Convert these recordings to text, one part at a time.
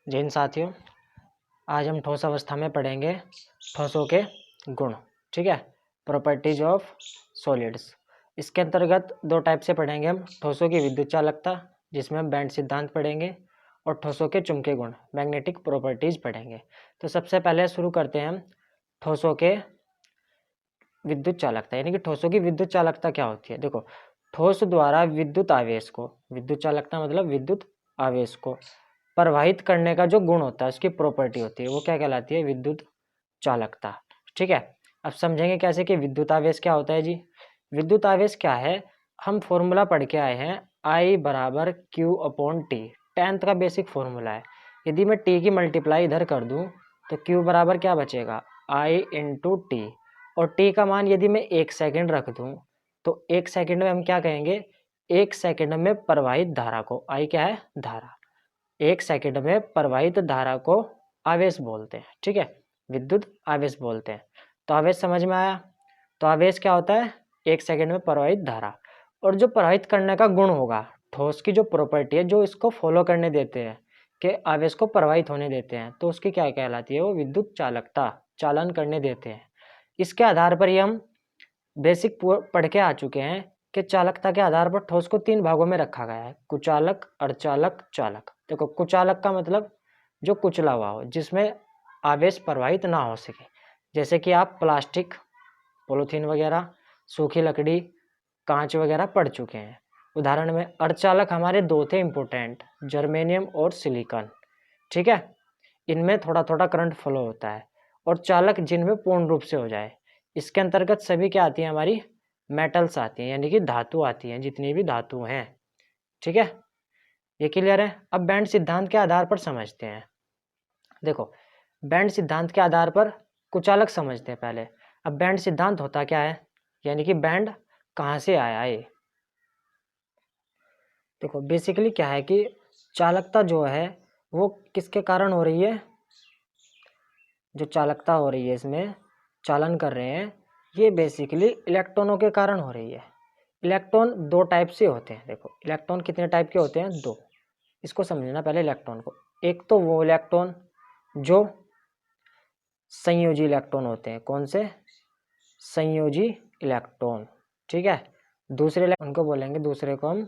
जय हिंद साथियों, आज हम ठोस अवस्था में पढ़ेंगे ठोसों के गुण। ठीक है, प्रॉपर्टीज ऑफ सॉलिड्स। इसके अंतर्गत दो टाइप से पढ़ेंगे हम, ठोसों की विद्युत चालकता जिसमें हम बैंड सिद्धांत पढ़ेंगे और ठोसों के चुंबकीय गुण मैग्नेटिक प्रॉपर्टीज पढ़ेंगे। तो सबसे पहले शुरू करते हैं हम ठोसों के विद्युत चालकता, यानी कि ठोसों की विद्युत चालकता क्या होती है। देखो, ठोस द्वारा विद्युत आवेश को, विद्युत चालकता मतलब विद्युत आवेश को प्रवाहित करने का जो गुण होता है, उसकी प्रॉपर्टी होती है, वो क्या कहलाती है, विद्युत चालकता। ठीक है, अब समझेंगे कैसे कि विद्युत आवेश क्या होता है जी। विद्युत आवेश क्या है, हम फॉर्मूला पढ़ के आए हैं, I बराबर Q अपॉन टी, 10th का बेसिक फॉर्मूला है। यदि मैं टी की मल्टीप्लाई इधर कर दूं तो Q बराबर क्या बचेगा, I इंटू टी, और टी का मान यदि मैं 1 सेकेंड रख दूं तो 1 सेकेंड में हम क्या कहेंगे, 1 सेकेंड में प्रवाहित धारा को, I क्या है, धारा, 1 सेकेंड में प्रवाहित धारा को आवेश बोलते हैं। ठीक है, विद्युत आवेश बोलते हैं। तो आवेश समझ में आया। तो आवेश क्या होता है, 1 सेकेंड में प्रवाहित धारा, और जो प्रवाहित करने का गुण होगा, ठोस की जो प्रॉपर्टी है जो इसको फॉलो करने देते हैं कि आवेश को प्रवाहित होने देते हैं, तो उसकी क्या कहलाती है, वो विद्युत चालकता, चालन करने देते हैं। इसके आधार पर ही हम बेसिक पढ़ के आ चुके हैं कि चालकता के आधार पर ठोस को 3 भागों में रखा गया है, कुचालक, अर्धचालक, चालक। देखो, कुचालक का मतलब जो कुचला हुआ हो, जिसमें आवेश प्रवाहित ना हो सके, जैसे कि आप प्लास्टिक, पॉलीथीन वगैरह, सूखी लकड़ी, कांच वगैरह पढ़ चुके हैं। उदाहरण में अर्धचालक हमारे दो थे इंपॉर्टेंट, जर्मेनियम और सिलिकॉन। ठीक है, इनमें थोड़ा थोड़ा करंट फ्लो होता है, और चालक जिनमें पूर्ण रूप से हो जाए। इसके अंतर्गत सभी क्या आती है, हमारी मेटल्स आती हैं, यानी कि धातु आती हैं, जितनी भी धातु हैं। ठीक है, ये क्लियर है। अब बैंड सिद्धांत के आधार पर समझते हैं। देखो, बैंड सिद्धांत के आधार पर कुचालक समझते हैं पहले। अब बैंड सिद्धांत होता क्या है, यानी कि बैंड कहाँ से आया है। देखो, बेसिकली क्या है कि चालकता जो है वो किसके कारण हो रही है, जो चालकता हो रही है, इसमें चालन कर रहे हैं, ये बेसिकली इलेक्ट्रॉनों के कारण हो रही है। इलेक्ट्रॉन दो टाइप से होते हैं। देखो, इलेक्ट्रॉन कितने टाइप के होते हैं, दो। इसको समझना पहले इलेक्ट्रॉन को। एक तो वो इलेक्ट्रॉन जो संयोजी इलेक्ट्रॉन होते हैं, कौन से, संयोजी इलेक्ट्रॉन। ठीक है, दूसरे इलेक्ट्रॉन को बोलेंगे, दूसरे को हम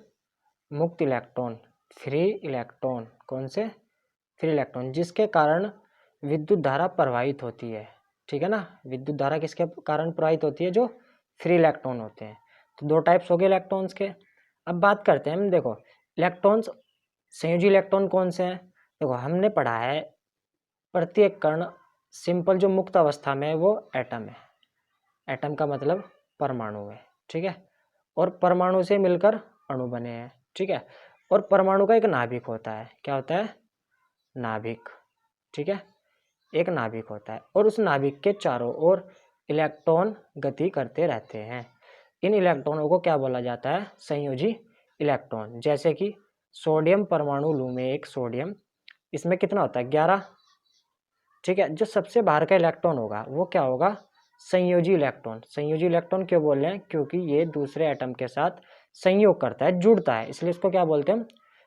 मुक्त इलेक्ट्रॉन, फ्री इलेक्ट्रॉन। कौन से, फ्री इलेक्ट्रॉन, जिसके कारण विद्युत धारा प्रवाहित होती है। ठीक है ना, विद्युत धारा किसके कारण प्रवाहित होती है, जो फ्री इलेक्ट्रॉन होते हैं। तो दो टाइप्स हो गए इलेक्ट्रॉन्स के। अब बात करते हैं, देखो इलेक्ट्रॉन्स, संयोजी इलेक्ट्रॉन कौन से हैं। देखो, हमने पढ़ा है प्रत्येक कण सिंपल जो मुक्त अवस्था में है वो एटम है। एटम का मतलब परमाणु है। ठीक है, और परमाणु से मिलकर अणु बने हैं। ठीक है, और परमाणु का एक नाभिक होता है, क्या होता है, नाभिक। ठीक है, एक नाभिक होता है, और उस नाभिक के चारों ओर इलेक्ट्रॉन गति करते रहते हैं। इन इलेक्ट्रॉनों को क्या बोला जाता है, संयोजी इलेक्ट्रॉन। जैसे कि सोडियम परमाणु लूँ मैं, एक सोडियम, इसमें कितना होता है, 11। ठीक है, जो सबसे बाहर का इलेक्ट्रॉन होगा वो क्या होगा, संयोजी इलेक्ट्रॉन। संयोजी इलेक्ट्रॉन क्यों बोल रहे हैं, क्योंकि ये दूसरे एटम के साथ संयोग करता है, जुड़ता है, इसलिए इसको क्या बोलते हैं,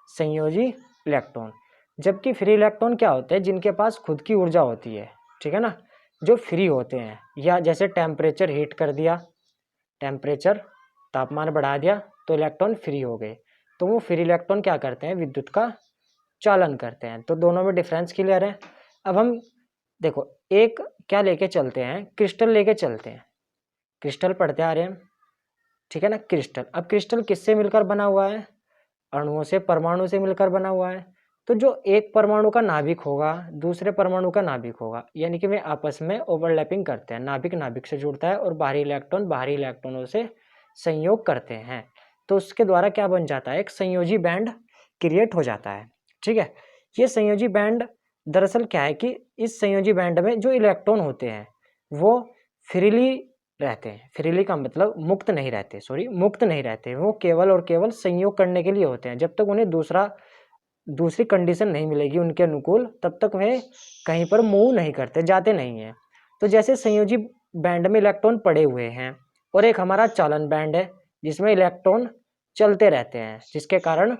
संयोजी इलेक्ट्रॉन। जबकि फ्री इलेक्ट्रॉन क्या होते हैं, जिनके पास खुद की ऊर्जा होती है। ठीक है ना, जो फ्री होते हैं, या जैसे टेम्परेचर हीट कर दिया, टेम्परेचर तापमान बढ़ा दिया तो इलेक्ट्रॉन फ्री हो गए, तो वो फ्री इलेक्ट्रॉन क्या करते हैं, विद्युत का चालन करते हैं। तो दोनों में डिफरेंस क्लियर है। अब हम देखो, एक क्या लेके चलते हैं, क्रिस्टल लेके चलते हैं, क्रिस्टल पढ़ते आ रहे हैं। ठीक है ना, क्रिस्टल, अब क्रिस्टल किससे मिलकर बना हुआ है, अणुओं से, परमाणु से मिलकर बना हुआ है। तो जो एक परमाणु का नाभिक होगा, दूसरे परमाणु का नाभिक होगा, यानी कि वे आपस में ओवरलैपिंग करते हैं, नाभिक नाभिक से जुड़ता है और बाहरी इलेक्ट्रॉन बाहरी इलेक्ट्रॉनों से संयोग करते हैं। तो उसके द्वारा क्या बन जाता है, एक संयोजी बैंड क्रिएट हो जाता है। ठीक है, ये संयोजी बैंड दरअसल क्या है कि इस संयोजी बैंड में जो इलेक्ट्रॉन होते हैं वो फ्रीली रहते हैं। फ्रीली का मतलब मुक्त नहीं रहते, मुक्त नहीं रहते, वो केवल और केवल संयोग करने के लिए होते हैं। जब तक उन्हें दूसरी कंडीशन नहीं मिलेगी उनके अनुकूल, तब तक वे कहीं पर मूव नहीं करते, जाते नहीं हैं। तो जैसे संयोजी बैंड में इलेक्ट्रॉन पड़े हुए हैं, और एक हमारा चालन बैंड है जिसमें इलेक्ट्रॉन चलते रहते हैं, जिसके कारण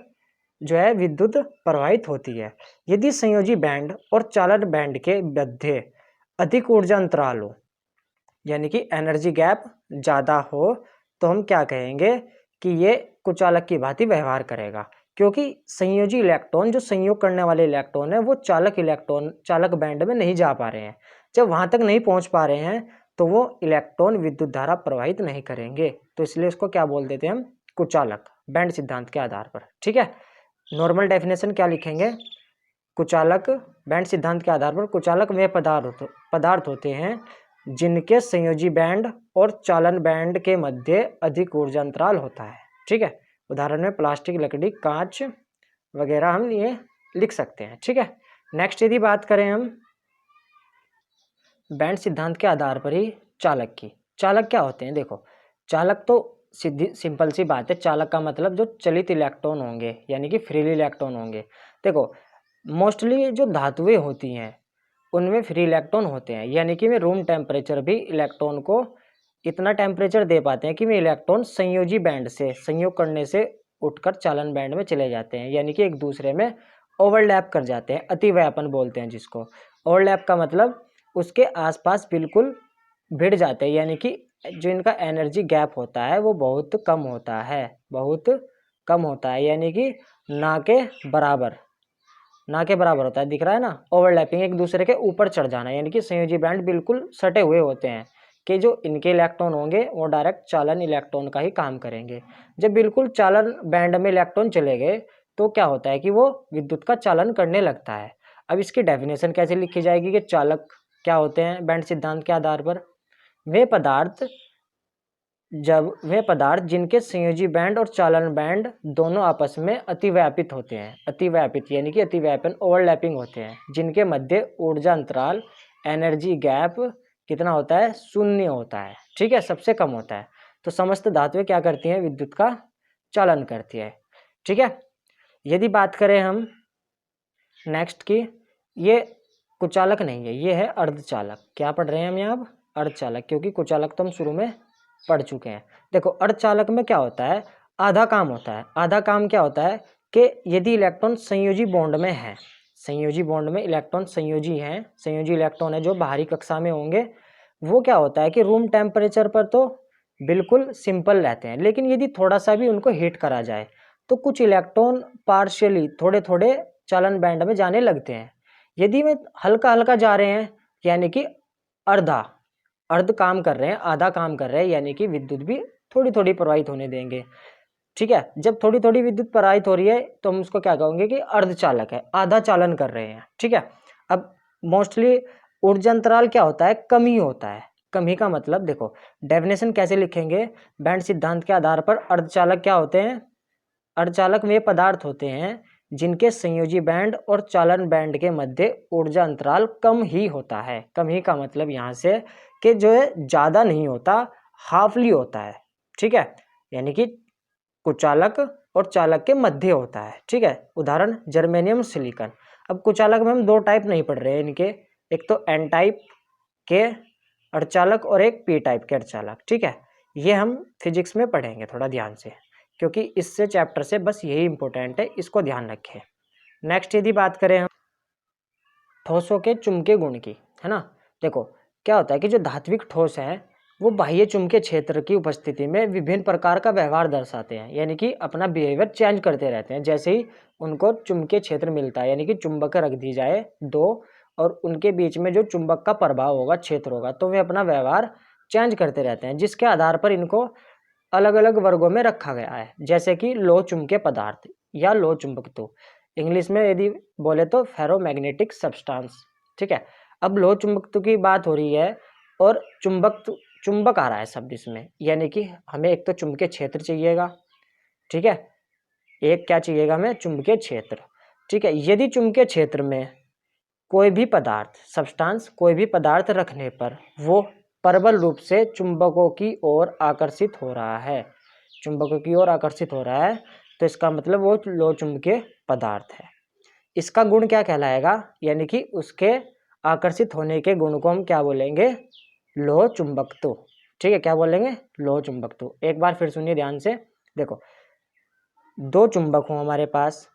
जो है विद्युत प्रवाहित होती है। यदि संयोजी बैंड और चालन बैंड के मध्य अधिक ऊर्जा अंतराल हो, यानी कि एनर्जी गैप ज़्यादा हो, तो हम क्या कहेंगे कि ये कुचालक की भांति व्यवहार करेगा, क्योंकि संयोजी इलेक्ट्रॉन, जो संयोग करने वाले इलेक्ट्रॉन है, वो चालक बैंड में नहीं जा पा रहे हैं। जब वहां तक नहीं पहुंच पा रहे हैं तो वो इलेक्ट्रॉन विद्युत धारा प्रवाहित नहीं करेंगे, तो इसलिए उसको क्या बोल देते हैं हम, कुचालक, बैंड सिद्धांत के आधार पर। ठीक है, नॉर्मल डेफिनेशन क्या लिखेंगे, कुचालक बैंड सिद्धांत के आधार पर कुचालक वे पदार्थ होते हैं जिनके संयोजी बैंड और चालन बैंड के मध्य अधिक ऊर्जा अंतराल होता है। ठीक है, उदाहरण में प्लास्टिक, लकड़ी, कांच वगैरह हम ये लिख सकते हैं। ठीक है, नेक्स्ट यदि बात करें हम बैंड सिद्धांत के आधार पर ही चालक की, चालक क्या होते हैं, देखो चालक तो सीधी सिंपल सी बात है, चालक का मतलब जो चलित इलेक्ट्रॉन होंगे, यानी कि फ्रीली इलेक्ट्रॉन होंगे। देखो मोस्टली जो धातुएं होती हैं उनमें फ्री इलेक्ट्रॉन होते हैं, यानी कि वे रूम टेम्परेचर भी इलेक्ट्रॉन को इतना टेम्परेचर दे पाते हैं कि वे इलेक्ट्रॉन संयोजी बैंड से संयोग करने से उठकर चालन बैंड में चले जाते हैं, यानी कि एक दूसरे में ओवरलैप कर जाते हैं, अतिव्यापन बोलते हैं जिसको। ओवरलैप का मतलब उसके आसपास बिल्कुल भिड़ जाते हैं, यानी कि जो इनका एनर्जी गैप होता है वो बहुत कम होता है, बहुत कम होता है, यानी कि ना के बराबर होता है, दिख रहा है ना, ओवरलैपिंग, एक दूसरे के ऊपर चढ़ जाना, यानी कि संयोजी बैंड बिल्कुल सटे हुए होते हैं कि जो इनके इलेक्ट्रॉन होंगे वो डायरेक्ट चालन इलेक्ट्रॉन का ही काम करेंगे। जब बिल्कुल चालन बैंड में इलेक्ट्रॉन चले गए तो क्या होता है कि वो विद्युत का चालन करने लगता है। अब इसकी डेफिनेशन कैसे लिखी जाएगी कि चालक क्या होते हैं बैंड सिद्धांत के आधार पर, वे पदार्थ जिनके संयोजी बैंड और चालन बैंड दोनों आपस में अतिव्यापित होते हैं, अतिव्यापित यानी कि अतिव्यापन, ओवरलैपिंग होते हैं, जिनके मध्य ऊर्जा अंतराल, एनर्जी गैप कितना होता है, शून्य होता है। ठीक है, सबसे कम होता है। तो समस्त धातुएं क्या करती हैं, विद्युत का चालन करती है। ठीक है, यदि बात करें हम नेक्स्ट की, ये कुचालक नहीं है, ये है अर्धचालक। क्या पढ़ रहे हैं हम यहाँ, अर्धचालक, क्योंकि कुचालक तो हम शुरू में पढ़ चुके हैं। देखो अर्धचालक में क्या होता है, आधा काम होता है। आधा काम क्या होता है कि यदि इलेक्ट्रॉन संयोजी बॉन्ड में है, संयोजी बॉन्ड में इलेक्ट्रॉन संयोजी हैं, संयोजी इलेक्ट्रॉन है जो बाहरी कक्षा में होंगे, वो क्या होता है कि रूम टेम्परेचर पर तो बिल्कुल सिंपल रहते हैं, लेकिन यदि थोड़ा सा भी उनको हीट करा जाए तो कुछ इलेक्ट्रॉन पार्शियली थोड़े थोड़े चालन बैंड में जाने लगते हैं। यदि वे हल्का हल्का जा रहे हैं, यानी कि अर्ध काम कर रहे हैं, आधा काम कर रहे हैं, यानी कि विद्युत भी थोड़ी थोड़ी प्रवाहित होने देंगे। ठीक है, जब थोड़ी थोड़ी विद्युत प्रवाहित हो रही है तो हम उसको क्या कहेंगे कि अर्धचालक है, आधा चालन कर रहे हैं। ठीक है, अब मोस्टली ऊर्जा अंतराल क्या होता है, कम ही होता है। कम ही का मतलब देखो डेफिनेशन कैसे लिखेंगे, बैंड सिद्धांत के आधार पर अर्धचालक क्या होते हैं, अर्धचालक वे पदार्थ होते हैं जिनके संयोजी बैंड और चालन बैंड के मध्य ऊर्जा अंतराल कम ही होता है। कम ही का मतलब यहाँ से कि जो है ज़्यादा नहीं होता, हाफली होता है। ठीक है, यानी कि कुचालक और चालक के मध्य होता है। ठीक है, उदाहरण जर्मेनियम, सिलिकॉन। अब कुचालक में हम दो टाइप नहीं पढ़ रहे हैं इनके, एक तो एन टाइप के अर्धचालक और एक पी टाइप के अर्धचालक। ठीक है, ये हम फिजिक्स में पढ़ेंगे थोड़ा ध्यान से, क्योंकि इससे चैप्टर से बस यही इंपॉर्टेंट है, इसको ध्यान रखें। नेक्स्ट यदि बात करें हम ठोसों के चुंबकीय गुण की, है ना, देखो क्या होता है कि जो धात्विक ठोस है वो बाह्य चुंबकीय क्षेत्र की उपस्थिति में विभिन्न प्रकार का व्यवहार दर्शाते हैं, यानी कि अपना बिहेवियर चेंज करते रहते हैं। जैसे ही उनको चुंबकीय क्षेत्र मिलता है, यानी कि चुंबक रख दी जाए दो और उनके बीच में जो चुंबक का प्रभाव होगा, क्षेत्र होगा, तो वे अपना व्यवहार चेंज करते रहते हैं, जिसके आधार पर इनको अलग अलग वर्गों में रखा गया है। जैसे कि लोह चुंबकीय पदार्थ या लोह चुंबकत्व, इंग्लिश में यदि बोले तो फेरोमैग्नेटिक सब्सटेंस। ठीक है, अब लोह चुंबकत्व की बात हो रही है और चुंबक आ रहा है शब्द इसमें, यानी कि हमें एक तो चुंबकीय क्षेत्र चाहिएगा। ठीक है, एक क्या चाहिएगा हमें, चुंबकीय क्षेत्र। ठीक है, यदि चुंबकीय क्षेत्र में कोई भी पदार्थ सब्सटेंस, कोई भी पदार्थ रखने पर वो प्रबल रूप से चुंबकों की ओर आकर्षित हो रहा है, चुंबकों की ओर आकर्षित हो रहा है, तो इसका मतलब वो लोह चुंबकीय पदार्थ है। इसका गुण क्या कहलाएगा, यानी कि उसके आकर्षित होने के गुण को हम क्या बोलेंगे, लोह चुंबकत्व। ठीक है, क्या बोलेंगे, लोह चुंबकत्व। एक बार फिर सुनिए ध्यान से, देखो दो चुंबक हो हमारे पास,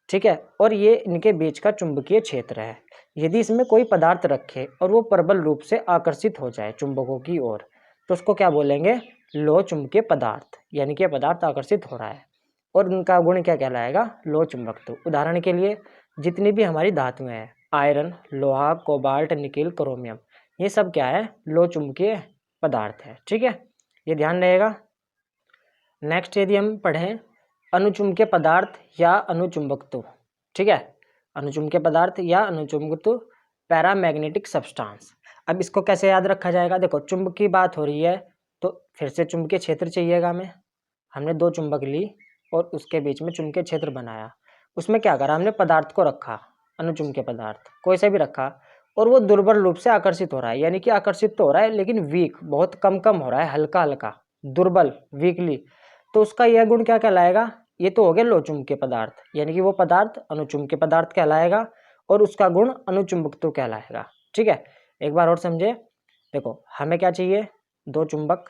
ठीक है, और ये इनके बीच का चुंबकीय क्षेत्र है। यदि इसमें कोई पदार्थ रखे और वो प्रबल रूप से आकर्षित हो जाए चुंबकों की ओर, तो उसको क्या बोलेंगे? लोह चुंबकीय पदार्थ, यानी कि पदार्थ आकर्षित हो रहा है। और उनका गुण क्या कहलाएगा? लोह चुंबकत्व। उदाहरण के लिए जितनी भी हमारी धातुएं हैं, आयरन, लोहा, कोबाल्ट, निकेल, क्रोमियम, ये सब क्या है? लोह चुंबकीय पदार्थ है। ठीक है, ये ध्यान रहेगा। नेक्स्ट यदि हम पढ़ें अनुचुंबकीय पदार्थ या अनुचुंबकत्व, ठीक है, अनुचुंबकीय पदार्थ या अनुचुंबकत्व, पैरामैग्नेटिक सब्सटेंस। अब इसको कैसे याद रखा जाएगा? देखो, चुंबक की बात हो रही है तो फिर से चुंबकीय क्षेत्र चाहिएगा हमें। हमने दो चुंबक ली और उसके बीच में चुंबकीय क्षेत्र बनाया। उसमें क्या करा? हमने पदार्थ को रखा, अनुचुंबकीय पदार्थ कोई से भी रखा, और वो दुर्बल रूप से आकर्षित हो रहा है, यानी कि आकर्षित तो हो रहा है लेकिन वीक, बहुत कम कम हो रहा है, हल्का हल्का, दुर्बल, वीकली। तो उसका यह गुण क्या कहलाएगा? ये तो हो गया लोह चुंबकीय पदार्थ, यानी कि वो पदार्थ अनुचुंबकीय पदार्थ कहलाएगा और उसका गुण अनुचुंबकत्व कहलाएगा। ठीक है, एक बार और समझे। देखो, हमें क्या चाहिए? दो चुंबक,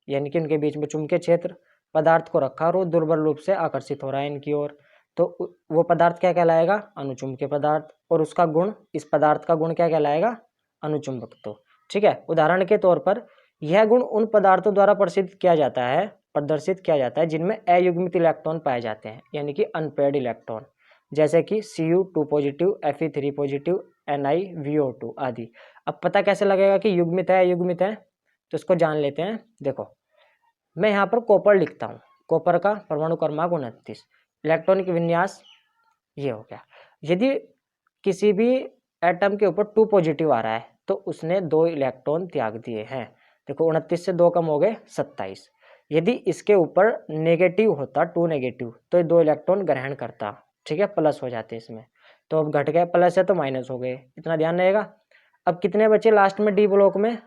यानी कि उनके बीच में चुंबकीय क्षेत्र, पदार्थ को रखा और वो दुर्बल रूप से आकर्षित हो रहा है इनकी ओर, तो वो पदार्थ क्या कहलाएगा? अनुचुंबकीय पदार्थ। और उसका गुण, इस पदार्थ का गुण क्या कहलाएगा? अनुचुंबकत्व। ठीक है, उदाहरण के तौर पर यह गुण उन पदार्थों द्वारा प्रदर्शित किया जाता है जिनमें अयुग्मित इलेक्ट्रॉन पाए जाते हैं, यानी कि अनपेयर्ड इलेक्ट्रॉन, जैसे कि Cu2 positive, Fe3 positive, NiVO2 आदि। अब पता कैसे लगेगा कि युग्मित है अयुग्मित है? तो इसको जान लेते हैं। देखो, मैं यहाँ पर कॉपर लिखता हूँ, कॉपर का परमाणु क्रमांक 29, इलेक्ट्रॉनिक विन्यास ये हो गया। यदि किसी भी एटम के ऊपर 2 पॉजिटिव आ रहा है तो उसने 2 इलेक्ट्रॉन त्याग दिए हैं। देखो, 29 से 2 कम हो गए 27। यदि इसके ऊपर नेगेटिव होता, 2 नेगेटिव, तो ये 2 इलेक्ट्रॉन ग्रहण करता। ठीक है, प्लस हो जाते इसमें, तो अब घट गए, प्लस है तो माइनस हो गए, इतना ध्यान रहेगा। अब कितने बचे लास्ट में? डी ब्लॉक में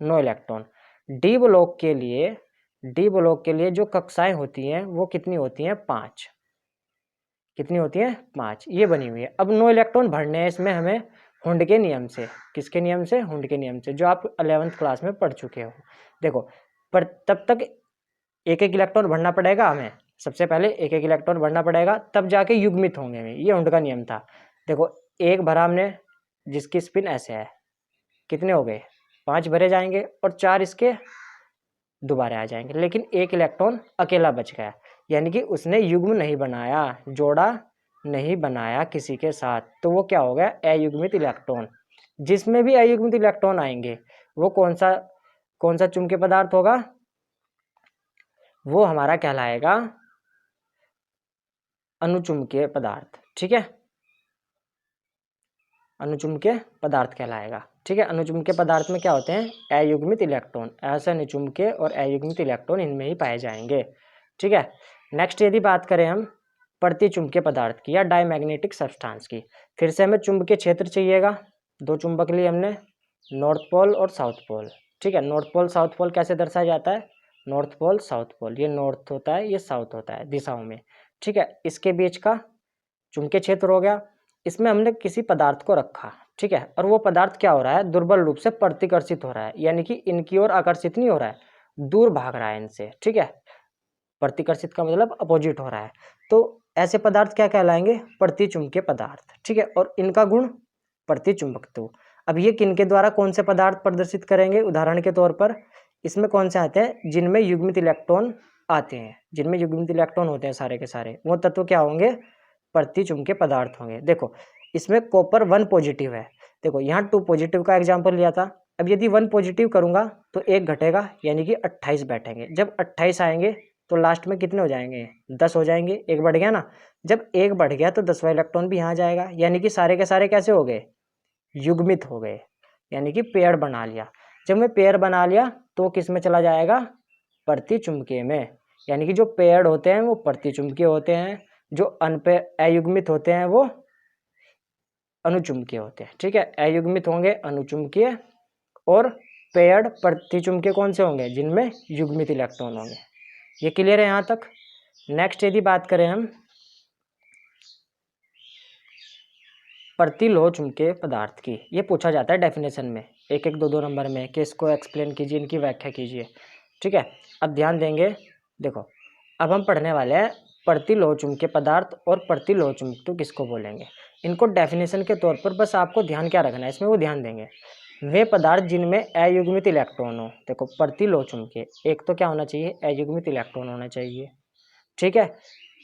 9 इलेक्ट्रॉन। डी ब्लॉक के लिए जो कक्षाएं होती हैं वो कितनी होती हैं? 5। कितनी होती हैं? 5, ये बनी हुई है। अब 9 इलेक्ट्रॉन भरने हैं इसमें हमें हुंड के नियम से। किसके नियम से? हुंड के नियम से, जो आप 11th क्लास में पढ़ चुके हो। देखो, पर तब तक एक एक इलेक्ट्रॉन भरना पड़ेगा हमें, सबसे पहले एक एक इलेक्ट्रॉन भरना पड़ेगा, तब जाके युग्मित होंगे। ये हुंड का नियम था। देखो, एक भरा हमने, जिसकी स्पिन ऐसे है, कितने हो गए? 5 भरे जाएंगे और 4 इसके दोबारे आ जाएंगे, लेकिन एक इलेक्ट्रॉन अकेला बच गया, यानी कि उसने युग्म नहीं बनाया, जोड़ा नहीं बनाया किसी के साथ, तो वो क्या हो गया? अयुग्मित इलेक्ट्रॉन। जिसमें भी अयुग्मित इलेक्ट्रॉन आएंगे वो कौन सा चुंबकीय पदार्थ होगा? वो हमारा कहलाएगा अनुचुंबकीय पदार्थ। ठीक है, अनुचुंबकीय पदार्थ कहलाएगा। ठीक है, अनुचुंबकीय पदार्थ में क्या होते हैं? अयुग्मित इलेक्ट्रॉन। ऐसे अनुचुंबकीय और अयुग्मित इलेक्ट्रॉन इनमें ही पाए जाएंगे। ठीक है, नेक्स्ट यदि बात करें हम प्रतिचुंबकीय पदार्थ की या डायमैग्नेटिक सब्सटेंस की, फिर से हमें चुंबकीय क्षेत्र चाहिएगा। दो चुंबक लिए हमने, नॉर्थ पोल और साउथ पोल। ठीक है, नॉर्थ पोल साउथ पोल कैसे दर्शाया जाता है? नॉर्थ पोल साउथ पोल, ये नॉर्थ होता है, ये साउथ होता है दिशाओं में। ठीक है, इसके बीच का चुंबकीय क्षेत्र हो गया। इसमें हमने किसी पदार्थ को रखा, ठीक है, और वो पदार्थ क्या हो रहा है? दुर्बल रूप से प्रतिकर्षित हो रहा है, यानी कि इनकी ओर आकर्षित नहीं हो रहा है, दूर भाग रहा है इनसे। ठीक है, प्रतिकर्षित का मतलब अपोजिट हो रहा है, तो ऐसे पदार्थ क्या कहलाएंगे? प्रतिचुंबकीय पदार्थ। ठीक है, और इनका गुण प्रतिचुंबकत्व। अब ये किनके द्वारा कौन से पदार्थ प्रदर्शित करेंगे? उदाहरण के तौर पर इसमें कौन से आते हैं? जिनमें युग्मित इलेक्ट्रॉन आते हैं, जिनमें युग्मित इलेक्ट्रॉन होते हैं सारे के सारे, वो तत्व क्या होंगे? प्रतिचुंबकीय पदार्थ होंगे। देखो, इसमें कॉपर 1 पॉजिटिव है। देखो, यहाँ 2 पॉजिटिव का एग्जाम्पल लिया था। अब यदि 1 पॉजिटिव करूंगा तो 1 घटेगा, यानी कि 28 बैठेंगे। जब 28 आएंगे तो लास्ट में कितने हो जाएंगे? 10 हो जाएंगे। एक बढ़ गया ना, जब एक बढ़ गया तो 10वां इलेक्ट्रॉन भी यहाँ जाएगा, यानी कि सारे के सारे कैसे हो गए? युग्मित हो गए, यानी कि पेयर बना लिया। जब मैं पेयर बना लिया तो किस में चला जाएगा? प्रतिचुंबकीय में, यानी कि जो पेयर्ड होते हैं वो प्रतिचुंबकीय होते हैं, जो अयुग्मित होते हैं वो अनुचुंबकीय होते हैं। ठीक है, अयुग्मित होंगे अनुचुंबकीय और पेयर्ड प्रतिचुंबकीय कौन से होंगे? जिनमें युग्मित इलेक्ट्रॉन होंगे। ये क्लियर है यहाँ तक? नेक्स्ट यदि बात करें हम प्रतिलोह चुंबकीय पदार्थ की, ये पूछा जाता है डेफिनेशन में, एक एक दो दो नंबर में, कि इसको एक्सप्लेन कीजिए, इनकी व्याख्या कीजिए। ठीक है, अब ध्यान देंगे। देखो, अब हम पढ़ने वाले हैं प्रतिलोह चुंबकीय पदार्थ और प्रतिलोह चुंबक किसको बोलेंगे। इनको डेफिनेशन के तौर पर बस आपको ध्यान क्या रखना है इसमें, वो ध्यान देंगे। वे पदार्थ जिनमें अयुग्मित इलेक्ट्रॉन हो, देखो प्रतिलोह चुंबकीय, एक तो क्या होना चाहिए, अयुग्मित इलेक्ट्रॉन होना चाहिए, ठीक है।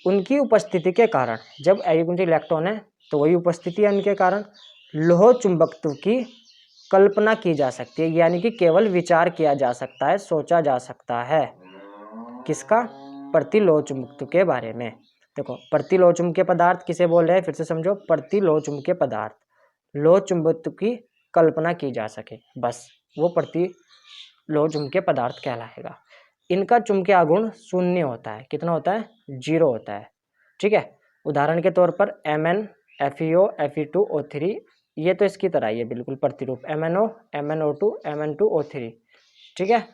उनकी उपस्थिति के कारण, जब अयुग्मित इलेक्ट्रॉन है तो वही उपस्थिति है उनके कारण लोह चुंबकत्व की कल्पना की जा सकती है, यानी कि केवल विचार किया जा सकता है, सोचा जा सकता है। किसका, प्रतिलोह चुंबकत्व के बारे में। देखो प्रतिलोह चुंबकीय पदार्थ किसे बोल रहे हैं, फिर से समझो, प्रतिलोह चुंबकीय पदार्थ, लोह चुंबकत्व की कल्पना की जा सके, बस वो प्रतिलोह चुंबकीय पदार्थ कहलाएगा। इनका चुंबकीय आघूर्ण शून्य होता है, कितना होता है, 0 होता है, ठीक है। उदाहरण के तौर पर Mn, FeO, Fe2O3, ये तो इसकी तरह ही है बिल्कुल प्रतिरूप, MnO, MnO2, Mn2O3, ठीक है।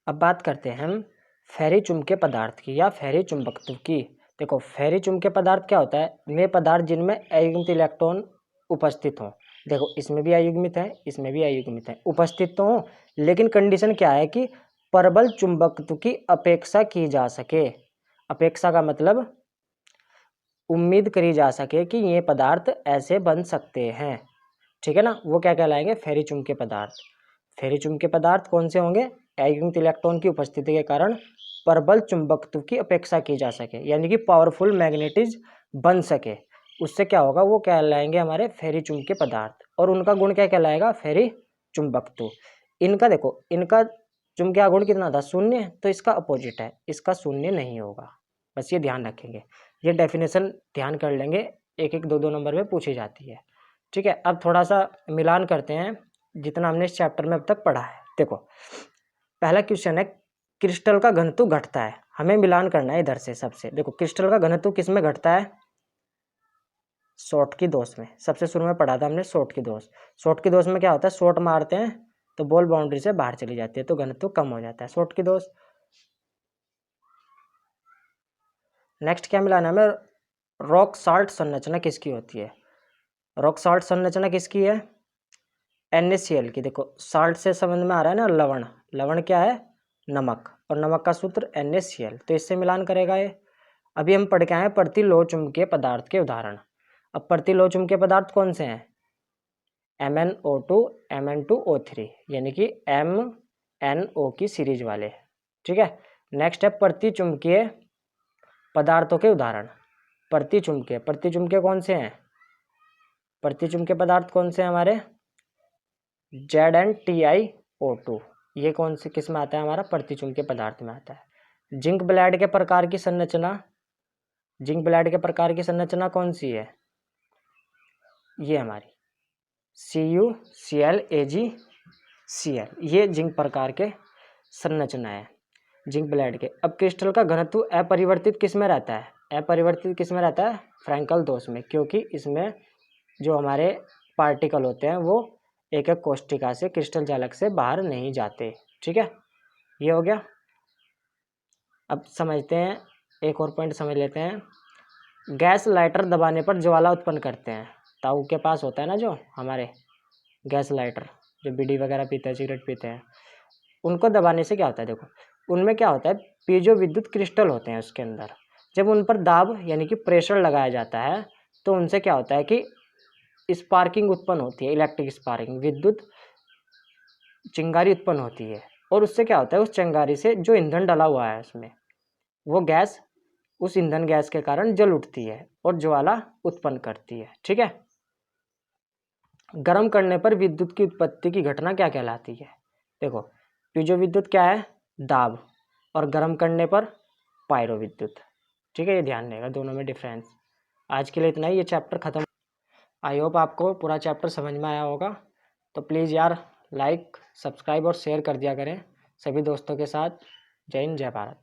अब बात करते हैं हम फेरी चुंबकीय पदार्थ की या फेरी चुंबकत्व की। देखो फेरी चुंबकीय पदार्थ क्या होता है, वे पदार्थ जिनमें अयुग्मित इलेक्ट्रॉन उपस्थित हों। देखो इसमें भी अयुग्मित है, इसमें भी अयुग्मित है, उपस्थित तो हो, लेकिन कंडीशन क्या है कि प्रबल चुंबकत्व की अपेक्षा की जा सके। अपेक्षा का मतलब उम्मीद करी जा सके कि ये पदार्थ ऐसे बन सकते हैं, ठीक है ना, वो क्या कहलाएंगे, फेरी चुंबकीय पदार्थ। फेरी चुंबकीय पदार्थ कौन से होंगे, अयुग्मित इलेक्ट्रॉन की उपस्थिति के कारण प्रबल चुंबकत्व की अपेक्षा की जा सके, यानी कि पावरफुल मैग्नेटिज बन सके, उससे क्या होगा, वो कहलाएंगे हमारे फेरी चुंबकीय पदार्थ। और उनका गुण क्या कहलाएगा, फेरी चुंबकत्व। इनका देखो, इनका चुंबकीय आघूर्ण कितना था, 0, तो इसका अपोजिट है, इसका 0 नहीं होगा, बस ये ध्यान रखेंगे। ये डेफिनेशन ध्यान कर लेंगे, एक एक 2 नंबर में पूछी जाती है, ठीक है। अब थोड़ा सा मिलान करते हैं जितना हमने इस चैप्टर में अब तक पढ़ा है। देखो पहला क्वेश्चन है, क्रिस्टल का घनत्व घटता है, हमें मिलान करना है इधर से सबसे। देखो क्रिस्टल का घनत्व किस में घटता है, शॉर्ट की दोष में, सबसे शुरू में पढ़ा था हमने शॉर्ट की दोष। शॉर्ट की दोष में क्या होता है, शॉर्ट मारते हैं तो बॉल बाउंड्री से बाहर चली जाती है, तो घनत्व कम हो जाता है, शॉर्ट की दोष। नेक्स्ट क्या मिलाना है हमें, रॉक साल्ट संरचना किसकी होती है। रॉक साल्ट संरचना किसकी है, NaCl की। देखो साल्ट से समझ में आ रहा है ना, लवण, लवण क्या है, नमक, और नमक का सूत्र NaCl, तो इससे मिलान करेगा ये। अभी हम पढ़ के आए प्रतिलोह चुंबकीय पदार्थ के उदाहरण। अब प्रतिलोह चुंबकीय पदार्थ कौन से हैं, MnO2, Mn2O3, यानी कि MnO की सीरीज वाले, ठीक है। नेक्स्ट है प्रतिचुंबकीय पदार्थों के उदाहरण। प्रतिचुंबकीय कौन से हैं, प्रतिचुंबकीय पदार्थ कौन से हैं हमारे, ZnTiO2, ये कौन से किस में आता है, हमारा प्रतिचुंबकीय पदार्थ में आता है। जिंक ब्लैड के प्रकार की संरचना, जिंक ब्लैड के प्रकार की संरचना कौन सी है, ये हमारी CuClAgCl, ये जिंक प्रकार के संरचना है जिंक ब्लैड के। अब क्रिस्टल का घनत्व अपरिवर्तित किस में रहता है, अपरिवर्तित किस में रहता है, फ्रैंकल दोष में, क्योंकि इसमें जो हमारे पार्टिकल होते हैं वो एक एक कोष्ठिका से, क्रिस्टल जालक से बाहर नहीं जाते, ठीक है। ये हो गया। अब समझते हैं, एक और पॉइंट समझ लेते हैं। गैस लाइटर दबाने पर ज्वाला उत्पन्न करते हैं। ताऊ के पास होता है ना जो हमारे गैस लाइटर, जो बीड़ी वगैरह पीते हैं, सिगरेट पीते हैं, उनको दबाने से क्या होता है, देखो उनमें क्या होता है, पीजो विद्युत क्रिस्टल होते हैं उसके अंदर। जब उन पर दाब यानी कि प्रेशर लगाया जाता है तो उनसे क्या होता है कि स्पार्किंग उत्पन्न होती है, इलेक्ट्रिक स्पार्किंग, विद्युत चिंगारी उत्पन्न होती है। और उससे क्या होता है, उस चिंगारी से जो ईंधन डला हुआ है उसमें, वो गैस उस ईंधन गैस के कारण जल उठती है और ज्वाला उत्पन्न करती है, ठीक है। गर्म करने पर विद्युत की उत्पत्ति की घटना क्या कहलाती है, देखो पीजो विद्युत क्या है, दाब, और गर्म करने पर पायरो विद्युत, ठीक है। ये ध्यान रहेगा दोनों में डिफरेंस। आज के लिए इतना ही, ये चैप्टर खत्म। आई होप आपको पूरा चैप्टर समझ में आया होगा। तो प्लीज़ यार लाइक, सब्सक्राइब और शेयर कर दिया करें सभी दोस्तों के साथ। जय हिंद, जय भारत।